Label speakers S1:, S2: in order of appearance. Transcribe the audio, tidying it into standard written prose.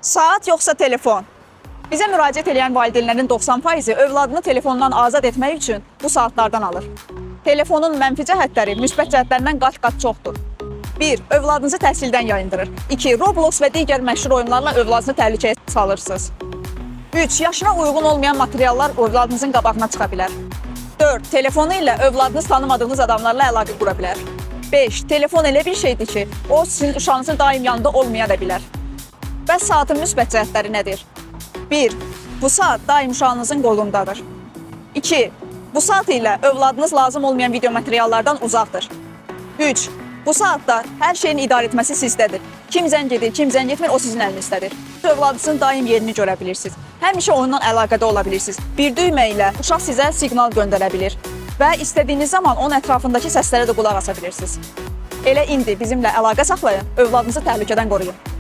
S1: Saat yoxsa telefon? Bizə müraciət edən valideynlərin 90%-i övladını telefondan azad etmək üçün bu saatlardan alır. Telefonun mənfi cəhətləri müsbət cəhətlərindən qat-qat çoxdur. 1. Övladınızı təhsildən yayındırır. 2. Roblox və digər məşhur oyunlarla övladınızı təhlükəyə salırsınız. 3. Yaşına uyğun olmayan materiallar övladınızın qabağına çıxa bilər. 4. Telefonu ilə övladınız tanımadığınız adamlarla əlaqə qura bilər. 5. Telefon elə bir şeydir ki, o sizin uşağınızın daim yanında olmaya da bilər. Bəs saatın müsbət cəhətləri nədir? 1. Bu saat daim uşağınızın qolundadır. 2. Bu saat ilə övladınız lazım olmayan video materiallardan uzaqdır. 3. Bu saatda hər şeyin idarə etməsi sizdədir. Kim zəng edir, kim zəng etmir, o sizin əlinizdədir. Övladınızın daim yerini görə bilirsiniz. Həmişə onunla əlaqədə ola bilirsiniz. Bir düymə ilə uşaq sizə siqnal göndərə bilir və istədiyiniz zaman onun ətrafındakı səslərə də qulaq asa bilirsiniz. Elə indi bizimlə əlaqə saxlayın, övladınızı təhlükədən qoruyun.